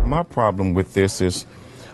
My problem with this is,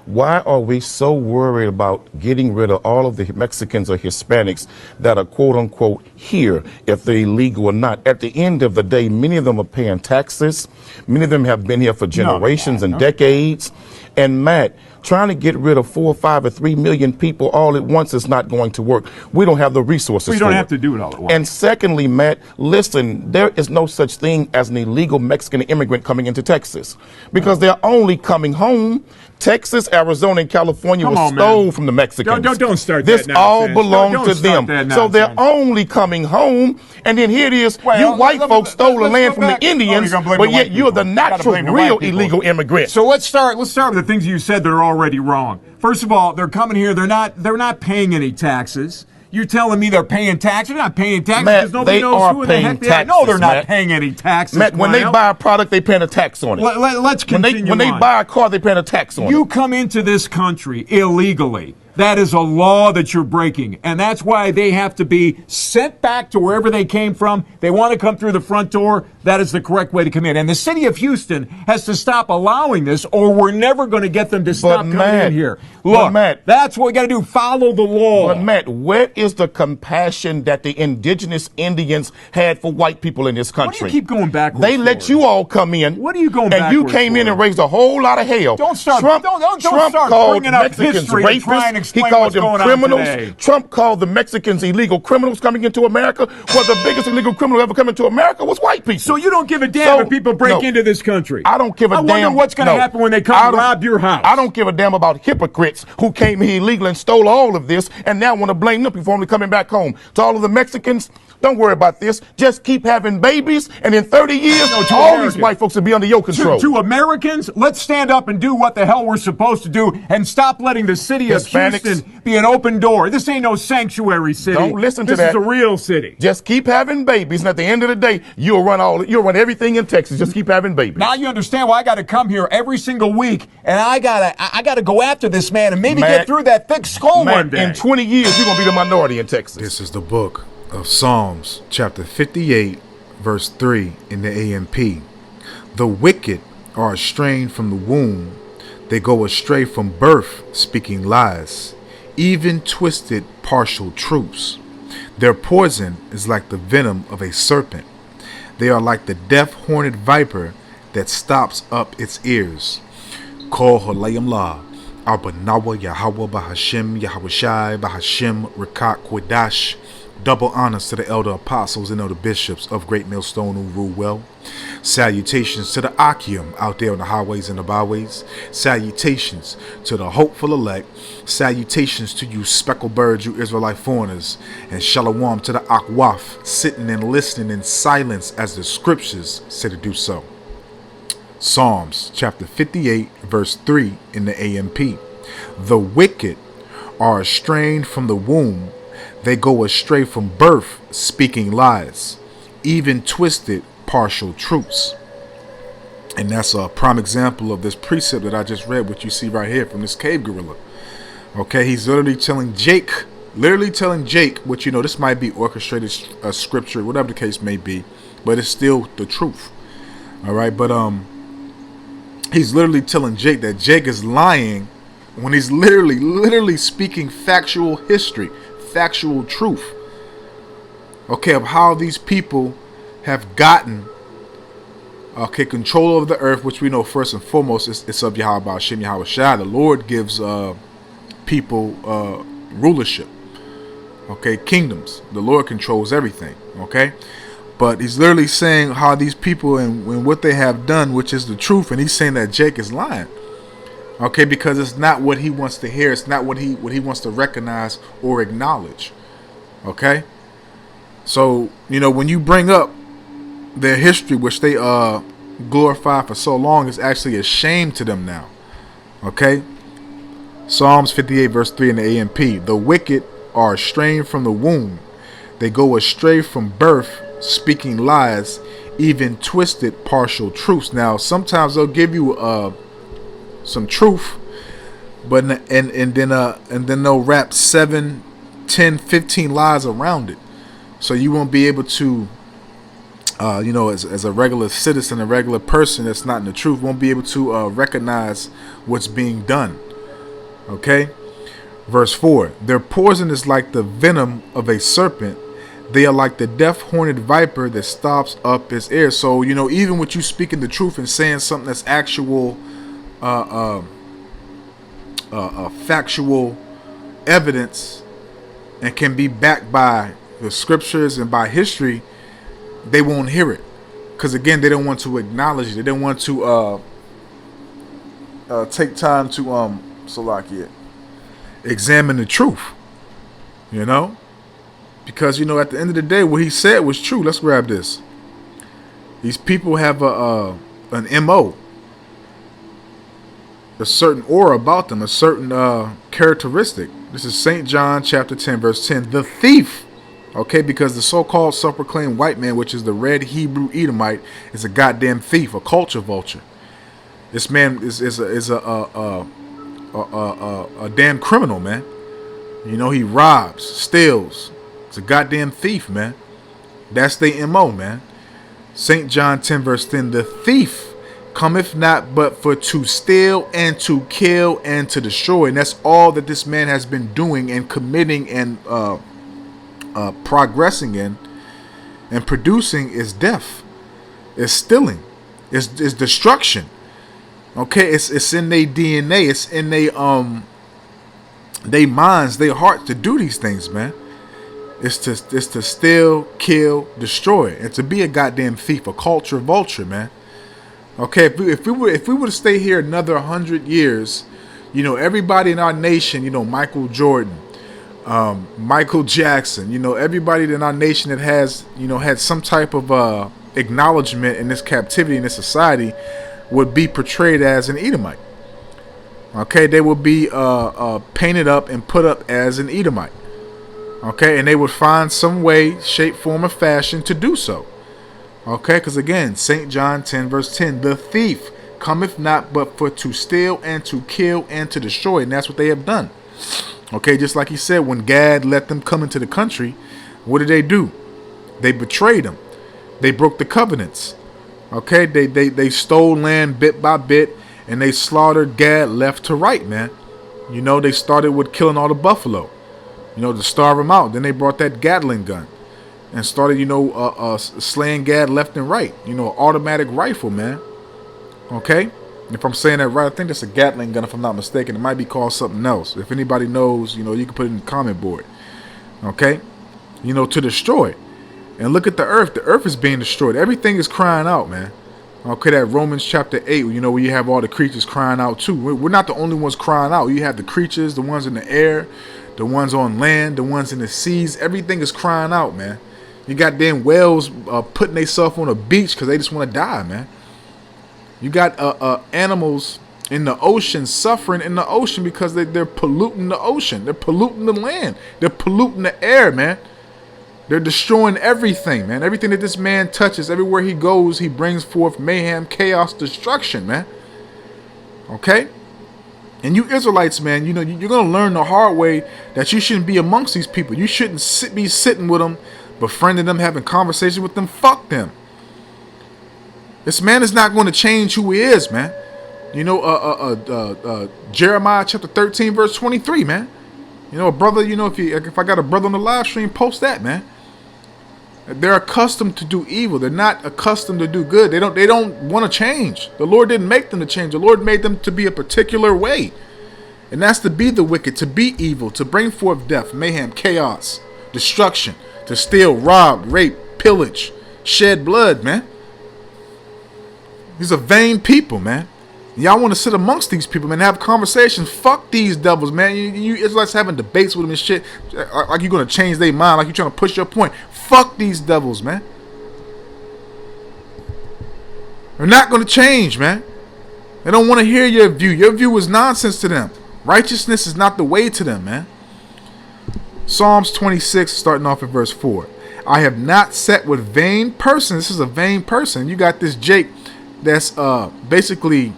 why are we so worried about getting rid of all of the Mexicans or Hispanics that are quote unquote here, if they're illegal or not? At the end of the day, many of them are paying taxes. Many of them have been here for generations and decades. And Matt, trying to get rid of 4 or 5 or 3 million people all at once is not going to work. We don't have the resources. We don't have to do it all at once. And secondly, Matt, listen, there is no such thing as an illegal Mexican immigrant coming into Texas, because they're only coming home. Texas, Arizona, and California was stole from the Mexicans. Don't start this that all nonsense. belonged to them. So they're only coming home. And then here it is, you white folks stole the land from the Indians, but yet you're the natural, real illegal immigrant. So let's start with the things you said that are already wrong. First of all, they're coming here. They're not paying any taxes. You're telling me they're paying taxes? They're not paying taxes because nobody knows who in the heck they are. No, they're not paying any taxes. Matt, when they buy a product, they paying a tax on it. Let's continue. When they buy a car, they paying a tax on it. You come into this country illegally. That is a law that you're breaking, and that's why they have to be sent back to wherever they came from. They want to come through the front door. That is the correct way to come in. And the city of Houston has to stop allowing this, or we're never going to get them to stop coming in here. Look, Matt, that's what we got to do. Follow the law. But Matt, where is the compassion that the indigenous Indians had for white people in this country? What do you keep going backwards? They let you all come in. What are you going backwards? And you came in and raised a whole lot of hell. Don't start. Trump Start called bringing up Mexicans history and try and rapists. He explain called what's them going on criminals. today. Trump called the Mexicans illegal criminals coming into America. Well, the biggest illegal criminal ever come into America was white people. So you don't give a damn if people break into this country. I don't give a damn. I wonder what's going to happen when they come and rob your house. I don't give a damn about hypocrites who came here illegally and stole all of this and now want to blame them for only coming back home. To all of the Mexicans, don't worry about this. Just keep having babies, and in 30 years, all these white folks will be under your control. To Americans, let's stand up and do what the hell we're supposed to do and stop letting the city of Houston be an open door. This ain't no sanctuary city. Don't listen to that. This is a real city. Just keep having babies, and at the end of the day, you'll run everything in Texas. Just keep having babies. Now you understand why I got to come here every single week, and I gotta go after this man and maybe get through that thick skull one day. In 20 years, you're gonna be the minority in Texas. This is the book of Psalms, chapter 58, verse 3 in the AMP. The wicked are estranged from the womb. They go astray from birth, speaking lies, even twisted partial truths. Their poison is like the venom of a serpent. They are like the deaf-horned viper that stops up its ears. Kol Halayim La, Arbanawa Yahweh Bahashim Yahweh Shai Bahashim Rekat Kodash. Double honors to the elder apostles and elder bishops of Great Millstone who rule well. Salutations to the Akim out there on the highways and the byways. Salutations to the hopeful elect. Salutations to you speckled birds, you Israelite foreigners. And shalom to the Akwaf, sitting and listening in silence as the scriptures say to do so. Psalms chapter 58 verse 3 in the AMP. The wicked are estranged from the womb. They go astray from birth, speaking lies, even twisted partial truths. And that's a prime example of this precept that I just read, what you see right here from this cave gorilla. Okay, he's literally telling Jake, what this might be orchestrated scripture, whatever the case may be, but it's still the truth. All right, but he's literally telling Jake that Jake is lying when he's literally speaking factual history. Factual truth, okay, of how these people have gotten control over the earth, which we know first and foremost it's of Yahweh Hashem Yahweh Shai. The Lord gives people rulership, okay, kingdoms. The Lord controls everything, okay, but he's literally saying how these people and what they have done, which is the truth, and he's saying that Jake is lying. Okay, because it's not what he wants to hear. It's not what he wants to recognize or acknowledge. Okay, so when you bring up their history, which they glorified for so long, it's actually a shame to them now. Okay, Psalms 58 verse 3 in the AMP. The wicked are estranged from the womb. They go astray from birth, speaking lies, even twisted partial truths. Now, sometimes they'll give you some truth, but and then they'll wrap 7, 10, 15 lies around it, so you won't be able to as a regular citizen, a regular person that's not in the truth, won't be able to recognize what's being done. Okay? Verse 4, their poison is like the venom of a serpent. They are like the deaf-horned viper that stops up its ear. So, even with you speaking the truth and saying something that's actual, factual evidence and can be backed by the scriptures and by history, they won't hear it. Because, again, they don't want to acknowledge it. They don't want to take time to, Salakia, examine the truth, because at the end of the day, what he said was true. Let's grab this. These people have an MO, a certain aura about them, a certain characteristic. This is St. John chapter 10 verse 10. The thief, okay, because the so-called self-proclaimed white man, which is the red Hebrew Edomite, is a goddamn thief, a culture vulture. This man is a damn criminal, man. He robs, steals. It's a goddamn thief, man. That's the MO, man. St. John 10 verse 10. The thief cometh not but for to steal and to kill and to destroy. And that's all that this man has been doing and committing and progressing in and producing is death. It's stealing. It's destruction. Okay, it's in their DNA. It's in their minds, their hearts to do these things, man. It's to steal, kill, destroy, and to be a goddamn thief, a culture vulture, man. Okay, if we were to stay here another 100 years, everybody in our nation, Michael Jordan, Michael Jackson, everybody in our nation that has, had some type of acknowledgement in this captivity in this society would be portrayed as an Edomite. Okay, they would be painted up and put up as an Edomite. Okay, and they would find some way, shape, form, or fashion to do so. Okay, because again, St. John 10 verse 10, the thief cometh not but for to steal and to kill and to destroy. And that's what they have done. Okay, just like he said, when Gad let them come into the country, what did they do? They betrayed him. They broke the covenants. Okay, they stole land bit by bit, and they slaughtered Gad left to right, man. They started with killing all the buffalo, to starve them out. Then they brought that Gatling gun and started, slaying Gad left and right. Automatic rifle, man. Okay? If I'm saying that right, I think that's a Gatling gun, if I'm not mistaken. It might be called something else. If anybody knows, you can put it in the comment board. Okay? To destroy. And look at the earth. The earth is being destroyed. Everything is crying out, man. Okay, that Romans chapter 8, where you have all the creatures crying out too. We're not the only ones crying out. You have the creatures, the ones in the air, the ones on land, the ones in the seas. Everything is crying out, man. You got damn whales putting themselves on a beach because they just want to die, man. You got animals in the ocean suffering in the ocean because they're polluting the ocean. They're polluting the land. They're polluting the air, man. They're destroying everything, man. Everything that this man touches, everywhere he goes, he brings forth mayhem, chaos, destruction, man. Okay? And you Israelites, man, you're going to learn the hard way that you shouldn't be amongst these people. You shouldn't be sitting with them, befriending them, having conversations with them. Fuck them. This man is not going to change who he is, man. Jeremiah chapter 13, verse 23, man. A brother, if I got a brother on the live stream, post that, man. They're accustomed to do evil. They're not accustomed to do good. They don't want to change. The Lord didn't make them to change. The Lord made them to be a particular way. And that's to be the wicked, to be evil, to bring forth death, mayhem, chaos, destruction, to steal, rob, rape, pillage, shed blood, man. These are vain people, man. Y'all want to sit amongst these people, man, and have conversations. Fuck these devils, man. You Israelites having debates with them and shit. Like you're going to change their mind, like you're trying to push your point. Fuck these devils, man. They're not going to change, man. They don't want to hear your view. Your view is nonsense to them. Righteousness is not the way to them, man. Psalms 26, starting off at verse 4. I have not sat with vain persons. This is a vain person. You got this Jake that's basically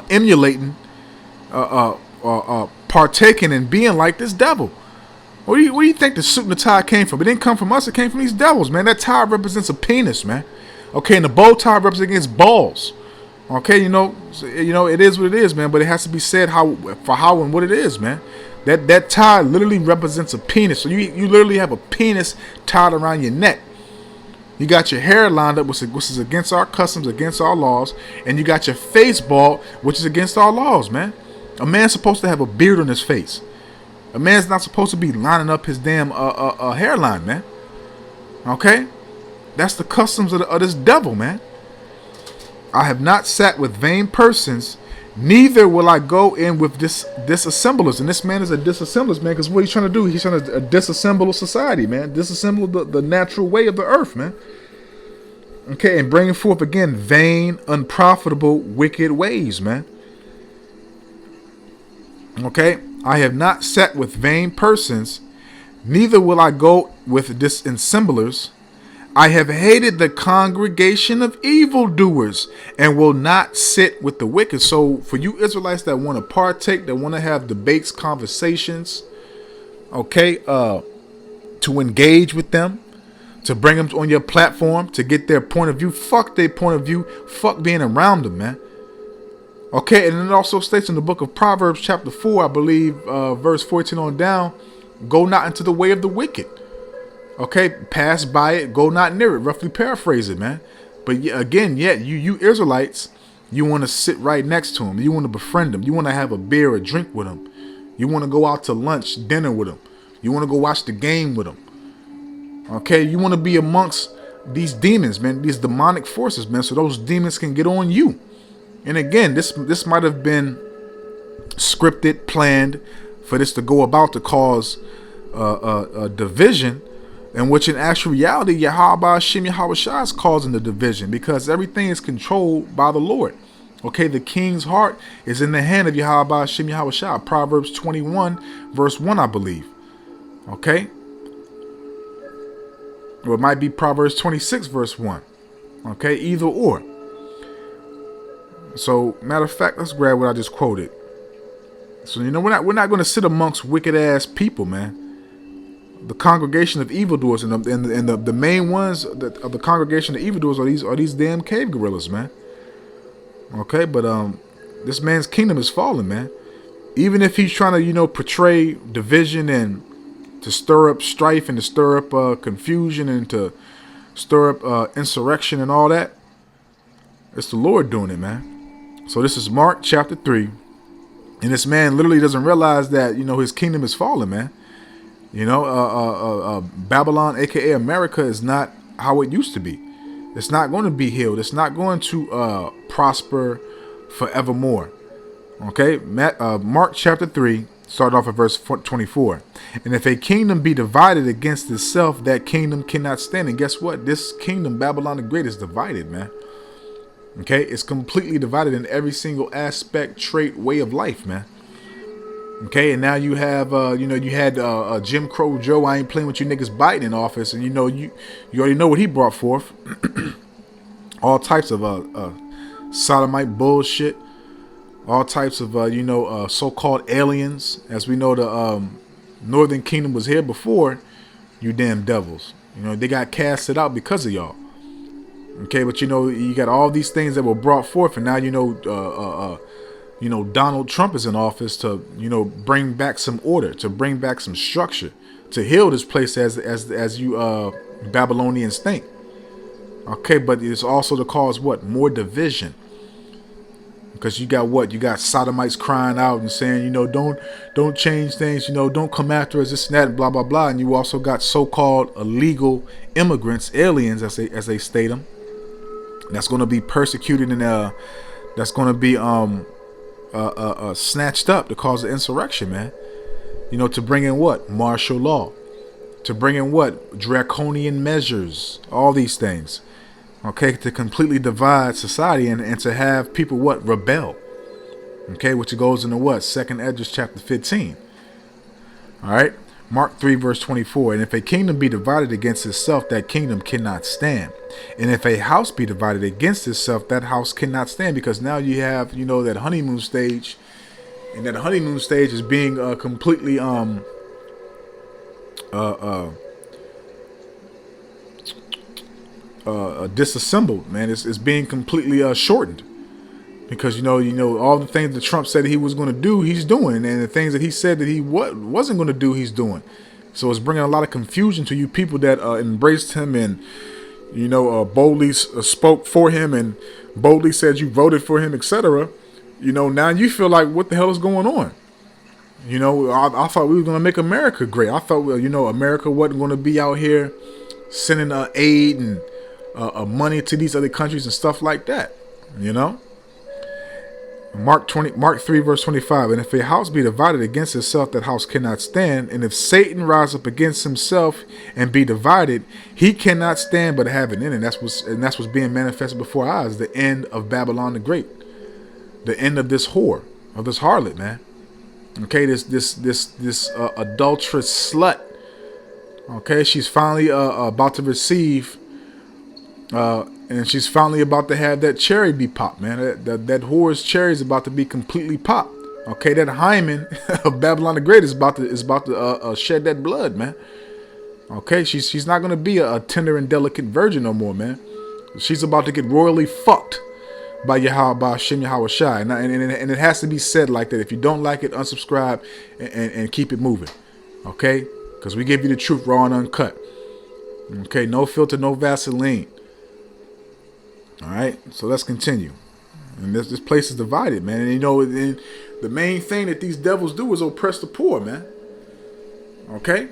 emulating, partaking and being like this devil. Where do you think the suit and the tie came from? It didn't come from us. It came from these devils, man. That tie represents a penis, man. Okay, and the bow tie represents balls. Okay, it is what it is, man. But it has to be said how and what it is, man. That tie literally represents a penis. So you literally have a penis tied around your neck. You got your hair lined up, which is against our customs, against our laws, and you got your face bald, which is against our laws, man. A man's supposed to have a beard on his face. A man's not supposed to be lining up his damn hairline, man. Okay? That's the customs of this devil, man. I have not sat with vain persons, neither will I go in with disassemblers. And this man is a disassembler, man, because what he's trying to do, he's trying to disassemble society, man. Disassemble the natural way of the earth, man. Okay, and bringing forth again vain, unprofitable, wicked ways, man. Okay, I have not sat with vain persons, neither will I go with disassemblers. I have hated the congregation of evildoers and will not sit with the wicked. So for you Israelites that want to partake, that want to have debates, conversations, okay, to engage with them, to bring them on your platform, to get their point of view, fuck their point of view, fuck being around them, man. Okay, and it also states in the book of Proverbs chapter 4, I believe, verse 14 on down, go not into the way of the wicked. Okay, pass by it, go not near it. Roughly paraphrase it, man. But again, you Israelites, you want to sit right next to them. You want to befriend them. You want to have a beer or drink with them. You want to go out to lunch, dinner with them. You want to go watch the game with them. Okay, you want to be amongst these demons, man, these demonic forces, man, so those demons can get on you. And again, this might have been scripted, planned for this to go about to cause a division, in which in actual reality, Yahweh Shem Yahweh Shai is causing the division, because everything is controlled by the Lord. Okay, the king's heart is in the hand of Yahweh Shem Yahweh Shai. Proverbs 21, verse 1, I believe. Okay? Or it might be Proverbs 26, verse 1. Okay, either or. So, matter of fact, let's grab what I just quoted. So, we're not going to sit amongst wicked ass people, man. The congregation of evildoers, and the main ones of the congregation of evildoers are these damn cave gorillas, man. Okay, but this man's kingdom is falling, man. Even if he's trying to portray division and to stir up strife and to stir up confusion and to stir up insurrection and all that, it's the Lord doing it, man. So this is Mark chapter 3, and this man literally doesn't realize that his kingdom is falling, man. Babylon, aka America, is not how it used to be. It's not going to be healed. It's not going to prosper forevermore. Okay, Mark chapter 3, start off at verse 24. And if a kingdom be divided against itself, that kingdom cannot stand. And guess what? This kingdom, Babylon the Great, is divided, man. Okay, it's completely divided in every single aspect, trait, way of life, man. Okay, and now you have, you had Jim Crow Joe. I ain't playing with you niggas Biden in office, and you already know what he brought forth. All types of sodomite bullshit, all types of so-called aliens. As we know, the Northern Kingdom was here before you damn devils. They got casted out because of y'all. Okay, but you got all these things that were brought forth, and now Donald Trump is in office to, bring back some order, to bring back some structure, to heal this place as you Babylonians think. Okay, but it's also to cause what? More division. Because you got sodomites crying out and saying, don't change things, don't come after us, this and that, blah, blah, blah. And you also got so-called illegal immigrants, aliens, as they state them, that's going to be persecuted and that's going to be snatched up to cause an insurrection, man. To bring in what? Martial law. To bring in what? Draconian measures. All these things. Okay, to completely divide society and to have people what? Rebel. Okay, which goes into what? 2nd Esdras chapter 15. All right. Mark 3 verse 24. And if a kingdom be divided against itself, that kingdom cannot stand. And if a house be divided against itself, that house cannot stand. Because now you have, that honeymoon stage. And that honeymoon stage is being completely disassembled, man. It's being completely shortened because all the things that Trump said he was going to do, he's doing, and the things that he said that he wasn't going to do, he's doing. So it's bringing a lot of confusion to you people that embraced him and boldly spoke for him and boldly said you voted for him, etc. Now you feel like, what the hell is going on? I thought we were going to make America great. I thought, America wasn't going to be out here sending aid and money to these other countries and stuff like that. Mark 3 verse 25. And if a house be divided against itself, that house cannot stand. And if Satan rise up against himself and be divided, he cannot stand but have an end. And that's what's being manifested before our eyes. The end of Babylon the Great. The end of this whore, of this harlot, man. Okay, this adulterous slut. Okay, she's finally about to receive, and she's finally about to have that cherry be popped, man. That whore's cherry is about to be completely popped. Okay, that hymen of Babylon the Great is about to shed that blood, man. Okay, she's not gonna be a tender and delicate virgin no more, man. She's about to get royally fucked by Hashem Yahweh Shai. And it has to be said like that. If you don't like it, unsubscribe and keep it moving. Okay? Because we give you the truth raw and uncut. Okay? No filter, no Vaseline. Alright? So let's continue. And this place is divided, man. And the main thing that these devils do is oppress the poor, man. Okay?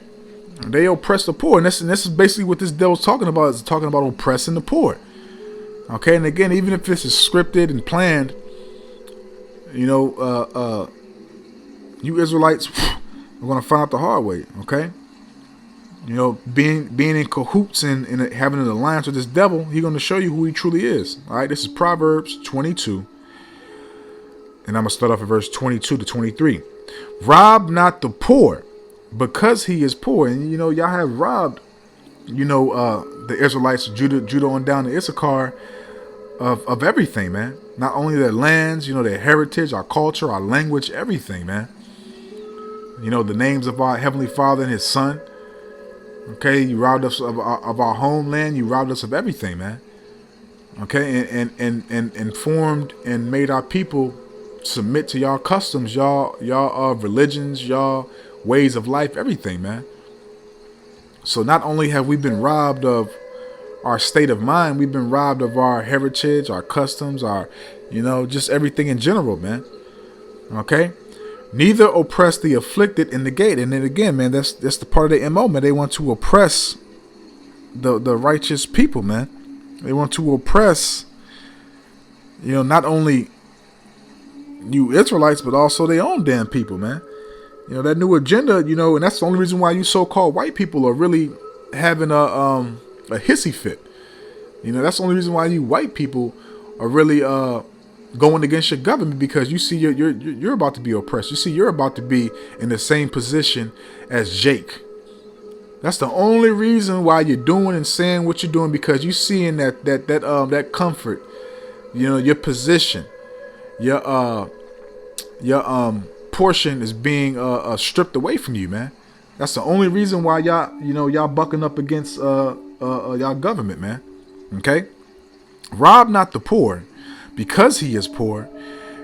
They oppress the poor. And this is basically what this devil's talking about. Is talking about oppressing the poor. Okay, and again, even if this is scripted and planned, you Israelites are going to find out the hard way. Okay, being in cahoots and having an alliance with this devil, he's going to show you who he truly is. All right, this is Proverbs 22, and I'm going to start off at verse 22 to 23. Rob not the poor, because he is poor. And y'all have robbed, the Israelites, Judah on down to Issachar, of everything, man. Not only their lands, their heritage, our culture, our language, everything, man. The names of our Heavenly Father and His Son. Okay, you robbed us of our homeland. You robbed us of everything, man. Okay, and formed and made our people submit to y'all customs, y'all religions, y'all ways of life, everything, man. So not only have we been robbed of our state of mind, we've been robbed of our heritage, our customs, our, just everything in general, man. Okay? Neither oppress the afflicted in the gate. And then again, man, that's the part of the MO, man. They want to oppress the righteous people, man. They want to oppress, not only you Israelites, but also their own damn people, man. That new agenda, and that's the only reason why you so-called white people are really having a hissy fit. That's the only reason why you white people are really going against your government, because you see you're about to be oppressed. You see you're about to be in the same position as Jake. That's the only reason why you're doing and saying what you're doing, because you seeing that comfort, your position, your portion is being stripped away from you, man. That's the only reason why y'all bucking up against y'all government, man. Okay? Rob not the poor, because he is poor,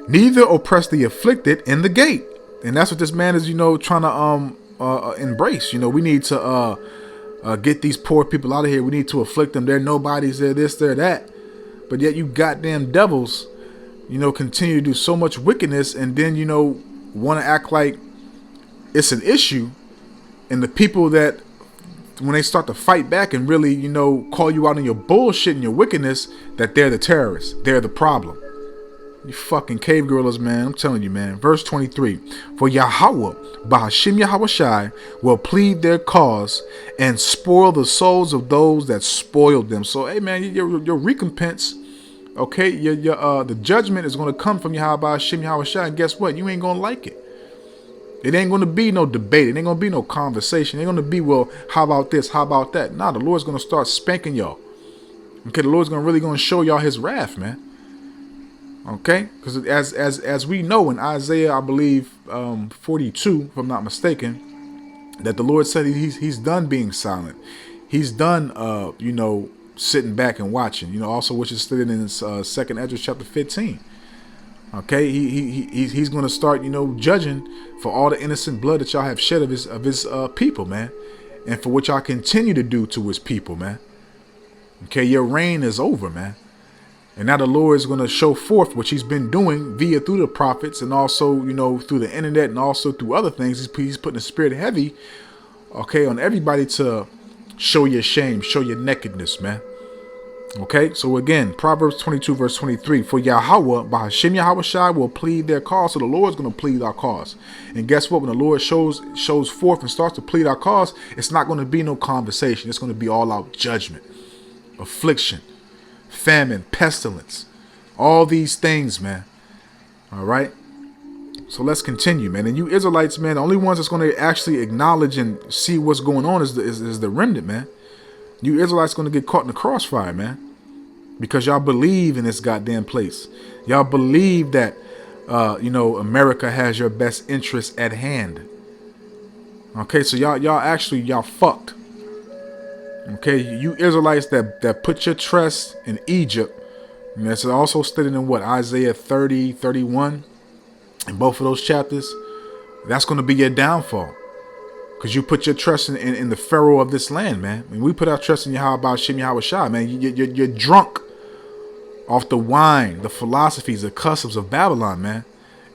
neither oppress the afflicted in the gate. And that's what this man is, trying to embrace. We need to get these poor people out of here. We need to afflict them. They're nobodies, they're this, they're that. But yet you goddamn devils, continue to do so much wickedness, and then, want to act like it's an issue. And the people that, when they start to fight back and really, call you out on your bullshit and your wickedness, that they're the terrorists. They're the problem. You fucking cave gorillas, man. I'm telling you, man. Verse 23. For Yahweh, Bahashim Yahweh Shai, will plead their cause and spoil the souls of those that spoiled them. So, hey, man, your recompense, okay, the judgment is going to come from Yahweh Bahashim Yahweh Shai. And guess what? You ain't going to like it. It ain't going to be no debate. It ain't going to be no conversation. It ain't going to be, well, how about this? How about that? Nah, the Lord's going to start spanking y'all. Okay, the Lord's really going to show y'all his wrath, man. Okay? Because as we know in Isaiah, I believe, 42, if I'm not mistaken, that the Lord said he's done being silent. He's done, sitting back and watching. Also which is stated in Second Ezra chapter 15. Okay, he's going to start, judging for all the innocent blood that y'all have shed of his people, man, and for what y'all continue to do to his people, man. Okay, your reign is over, man. And now the Lord is going to show forth what he's been doing through the prophets and also, through the internet and also through other things. He's putting the spirit heavy, okay, on everybody to show your shame, show your nakedness, man. Okay, so again, Proverbs 22 verse 23, for Yahweh, by Hashem Yahweh Shai, will plead their cause. So the Lord's going to plead our cause. And guess what? When the Lord shows forth and starts to plead our cause, it's not going to be no conversation. It's going to be all out judgment, affliction, famine, pestilence, all these things, man. All right. So let's continue, man. And you Israelites, man, the only ones that's going to actually acknowledge and see what's going on is the remnant, man. You Israelites going to get caught in the crossfire, man, because y'all believe in this goddamn place. Y'all believe that, America has your best interest at hand. Okay, so y'all fucked. Okay, you Israelites that put your trust in Egypt, and that's also stated in Isaiah 30, 31, in both of those chapters. That's going to be your downfall, because you put your trust in the Pharaoh of this land, man. When we put our trust in Yahweh Shem Yahweh Shai, man, you're drunk off the wine, the philosophies, the customs of Babylon, man,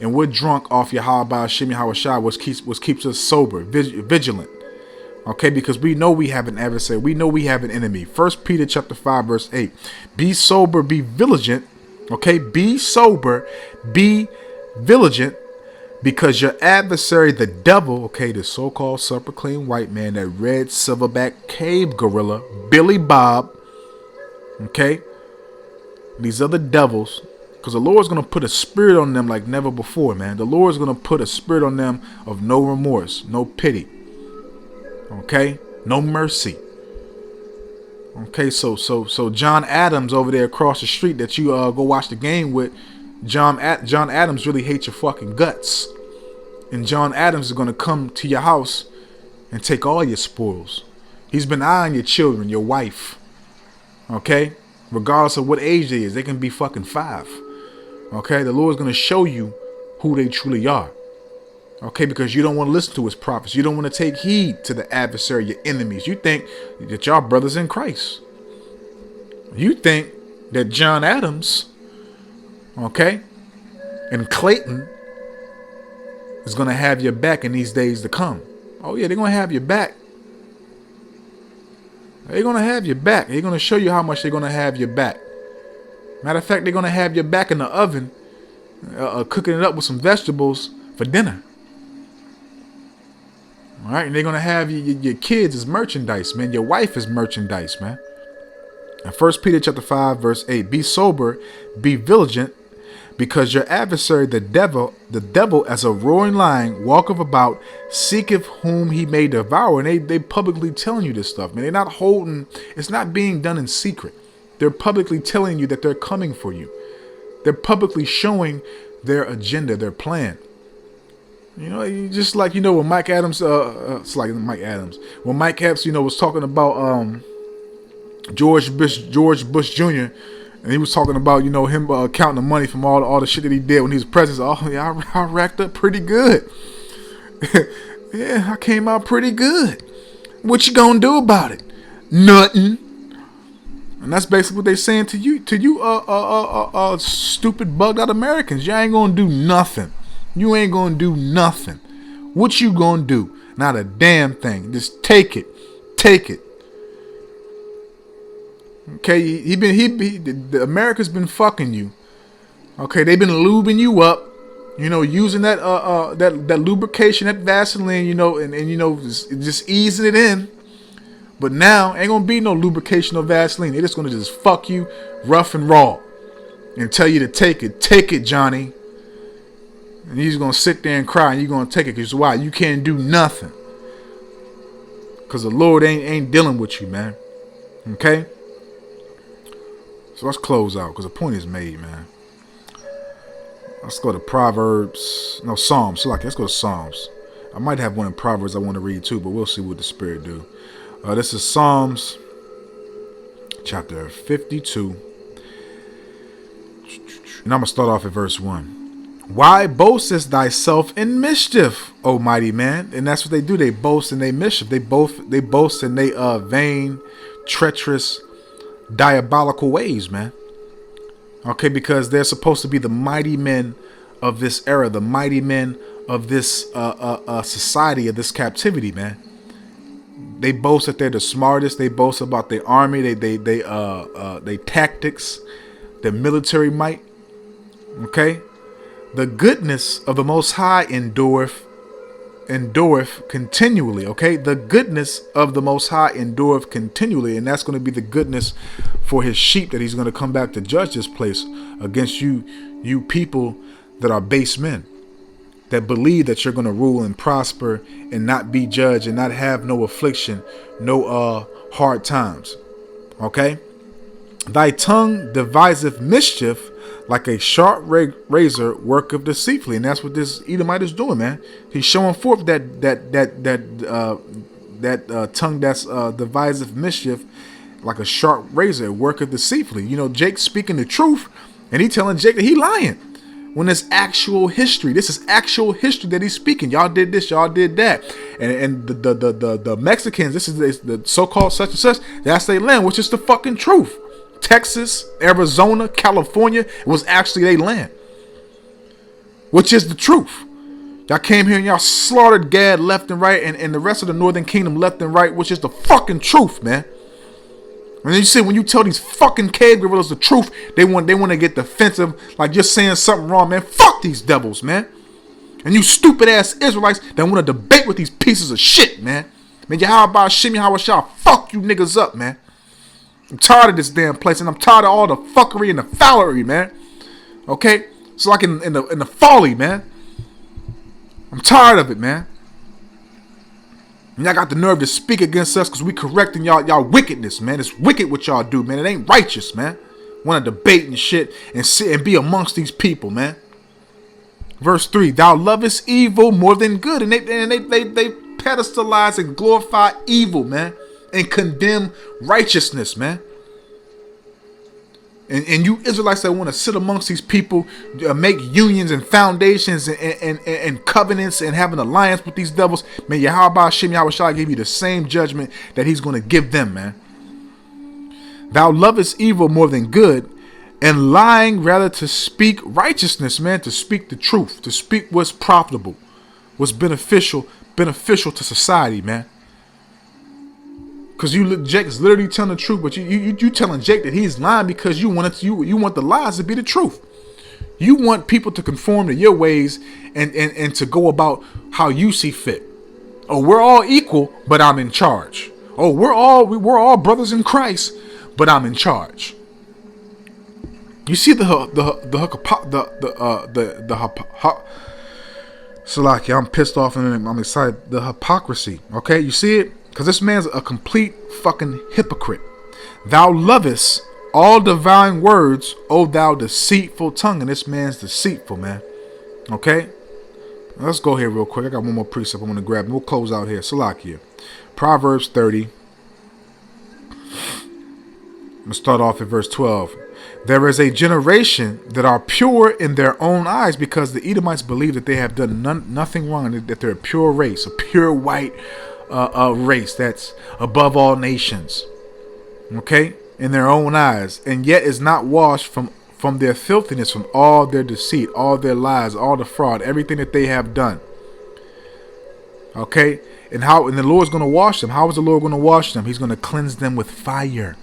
and we're drunk off Yahweh Shem Yahweh Shai, which keeps us sober, vigilant. Okay, because we know we have an adversary. We know we have an enemy. 1 Peter chapter 5, verse 8. Be sober, be vigilant. Okay, be sober, be vigilant, because your adversary, the devil, okay, the so-called self-proclaimed white man, that red silverback cave gorilla, Billy Bob, okay, these other devils, because the Lord's going to put a spirit on them like never before, man. The Lord's going to put a spirit on them of no remorse, no pity. Okay, no mercy. Okay, so John Adams over there across the street that you go watch the game with, John Adams really hates your fucking guts, and John Adams is gonna come to your house and take all your spoils. He's been eyeing your children, your wife. Okay, regardless of what age they is, they can be fucking 5. Okay, the Lord's gonna show you who they truly are. Okay, because you don't want to listen to his prophets. You don't want to take heed to the adversary, your enemies. You think that y'all brothers in Christ. You think that John Adams, okay, and Clayton is going to have your back in these days to come. Oh, yeah, they're going to have your back. They're going to have your back. They're going to show you how much they're going to have your back. Matter of fact, they're going to have your back in the oven, cooking it up with some vegetables for dinner. All right, and they're going to have your kids as merchandise, man. Your wife is merchandise, man. And 1 Peter chapter 5, verse 8, be sober, be vigilant, because your adversary, the devil as a roaring lion, walketh about, seeketh whom he may devour. And they publicly telling you this stuff, man. They're not holding, it's not being done in secret. They're publicly telling you that they're coming for you. They're publicly showing their agenda, their plan. Just like, when Mike Adams, it's like Mike Adams. When Mike Epps, was talking about George Bush Jr., and he was talking about, him counting the money from all the shit that he did when he was president. Oh, yeah, I racked up pretty good. Yeah, I came out pretty good. What you gonna do about it? Nothing. And that's basically what they're saying to you, stupid bugged out Americans. You ain't gonna do nothing. You ain't gonna do nothing. What you gonna do? Not a damn thing. Just take it. Take it. Okay, the America's been fucking you. Okay, they've been lubing you up. Using that lubrication, that Vaseline. And just easing it in. But now ain't gonna be no lubrication or Vaseline. They're just gonna just fuck you rough and raw, and tell you to take it. Take it, Johnny. And he's gonna sit there and cry, and you're gonna take it. Because why? You can't do nothing. Because the Lord ain't dealing with you, man. Okay? So let's close out, because the point is made, man. Let's go to Psalms. Let's go to Psalms. I might have one in Proverbs I want to read too, but we'll see what the Spirit do. This is Psalms chapter 52. And I'm going to start off at verse 1. Why boastest thyself in mischief, O mighty man? And that's what they do. They boast in their mischief. They boast in their vain, treacherous, diabolical ways, man. Okay, because they're supposed to be the mighty men of this era, the mighty men of this society, of this captivity, man. They boast that they're the smartest. They boast about their army, they tactics, their military might. Okay, the goodness of the Most High endureth continually. Okay, the goodness of the Most High endureth continually, and that's going to be the goodness for His sheep that He's going to come back to judge this place against you people that are base men, that believe that you're going to rule and prosper and not be judged and not have no affliction, no hard times. Okay, thy tongue deviseth mischief, like a sharp razor worketh deceitfully, and that's what this Edomite is doing, man. He's showing forth that tongue that's deviseth mischief, like a sharp razor worketh deceitfully. You know, Jake's speaking the truth, and he telling Jake that he lying. When there's actual history, this is actual history that he's speaking. Y'all did this, y'all did that, and the Mexicans, this is the so-called such and such. That's their land, which is the fucking truth. Texas, Arizona, California, it was actually their land, which is the truth. Y'all came here and y'all slaughtered Gad left and right, and the rest of the northern kingdom left and right, which is the fucking truth, man. And then you see, when you tell these fucking cave gorillas the truth, they want to get defensive, like you're saying something wrong, man. Fuck these devils, man. And you stupid ass Israelites that want to debate with these pieces of shit, man. Man, how about Shimmy, how shall fuck you niggas up, man. I'm tired of this damn place, and I'm tired of all the fuckery and the foulery, man. Okay? It's like in the folly, man. I'm tired of it, man. And y'all got the nerve to speak against us because we correcting y'all wickedness, man. It's wicked what y'all do, man. It ain't righteous, man. Want to debate and shit and sit and be amongst these people, man. Verse 3, thou lovest evil more than good. And they pedestalize and glorify evil, man. And condemn righteousness, man. And you Israelites that want to sit amongst these people, make unions and foundations and covenants and have an alliance with these devils, man, Yahweh Hashem Yahweh shall give you the same judgment that he's going to give them, man. Thou lovest evil more than good, and lying rather to speak righteousness, man, to speak the truth, to speak what's profitable, what's beneficial to society, man. Because Jake is literally telling the truth, but you telling Jake that he's lying because you want the lies to be the truth. You want people to conform to your ways and to go about how you see fit. Oh, we're all equal, but I'm in charge. Oh, we're all brothers in Christ, but I'm in charge. You see Salaki, I'm pissed off and I'm excited. The hypocrisy, okay? You see it? Because this man's a complete fucking hypocrite. Thou lovest all divine words, O thou deceitful tongue. And this man's deceitful, man. Okay? Let's go here real quick. I got one more precept I want to grab. And we'll close out here. Salakia. Proverbs 30. I'm going to start off at verse 12. There is a generation that are pure in their own eyes, because the Edomites believe that they have done nothing wrong, that they're a pure race, a pure white race that's above all nations, okay, in their own eyes, and yet is not washed from their filthiness, from all their deceit, all their lies, all the fraud, everything that they have done. Okay, and the Lord's going to wash them. How is the Lord going to wash them? He's going to cleanse them with fire.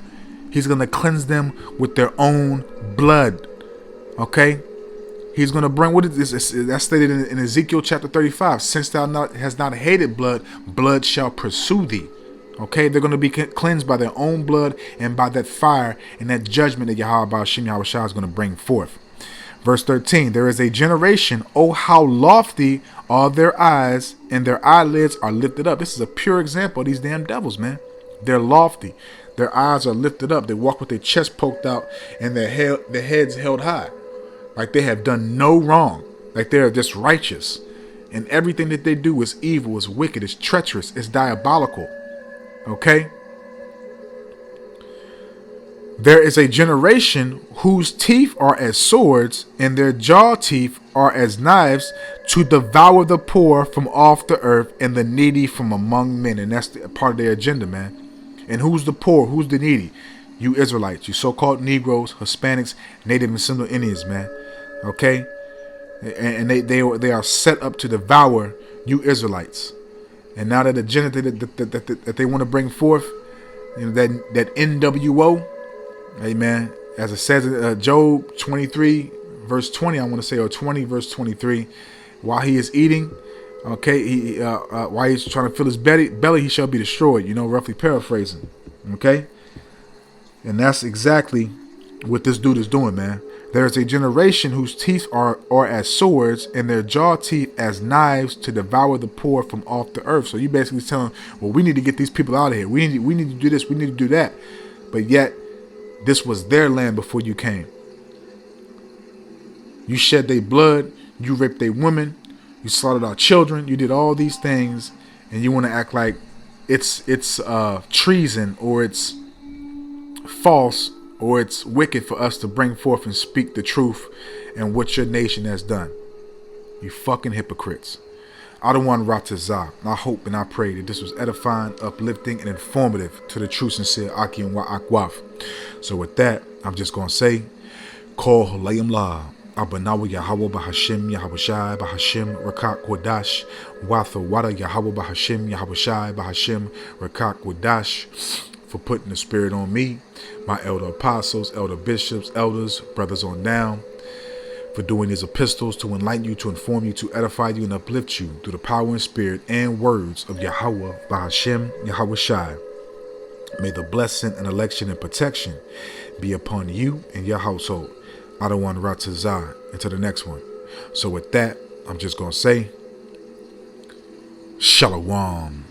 He's going to cleanse them with their own blood. Okay, he's going to bring, what is this? That's stated in Ezekiel chapter 35. Since thou hast not hated blood, blood shall pursue thee. Okay, they're going to be cleansed by their own blood and by that fire and that judgment that Yahweh Hashem Yahweh Shah is going to bring forth. Verse 13, there is a generation, oh how lofty are their eyes, and their eyelids are lifted up. This is a pure example of these damn devils, man. They're lofty. Their eyes are lifted up. They walk with their chest poked out and their heads held high, like they have done no wrong, like they're just righteous. And everything that they do is evil, is wicked, is treacherous, is diabolical. Okay? There is a generation whose teeth are as swords and their jaw teeth are as knives to devour the poor from off the earth and the needy from among men. And that's part of their agenda, man. And who's the poor? Who's the needy? You Israelites, you so-called Negroes, Hispanics, Native and Seminole Indians, man. Okay? And they are set up to devour you Israelites. And now that agenda that they want to bring forth, you know, that NWO, amen. As it says in Job 23, verse 20, I want to say, or 20, verse 23, while he is eating, okay, while he's trying to fill his belly, he shall be destroyed, you know, roughly paraphrasing, okay? And that's exactly what this dude is doing, man. There's a generation whose teeth are as swords and their jaw teeth as knives to devour the poor from off the earth. So you basically telling, well, we need to get these people out of here. We need to do this. We need to do that. But yet, this was their land before you came. You shed their blood. You raped their women. You slaughtered our children. You did all these things, and you want to act like it's treason or it's false or it's wicked for us to bring forth and speak the truth and what your nation has done. You fucking hypocrites. Adawan Ratazah. I hope and I pray that this was edifying, uplifting, and informative to the true, sincere Aki and Wa Akwaf. So with that, I'm just going to say, Call Halayim La, Abanawa Yahweh Bahashim, Yahabushai Bahashim, Rakak Wadash, Watha Wada Yahweh Bahashim, Yahabushai Bahashim, Rakak Wadash, for putting the spirit on me, my elder apostles, elder bishops, elders, brothers on down, for doing these epistles to enlighten you, to inform you, to edify you, and uplift you through the power and spirit and words of Yahweh, Bahashim, Yahweh Shai. May the blessing and election and protection be upon you and your household. I don't want to Ratazah into the next one. So with that, I'm just going to say, Shalom.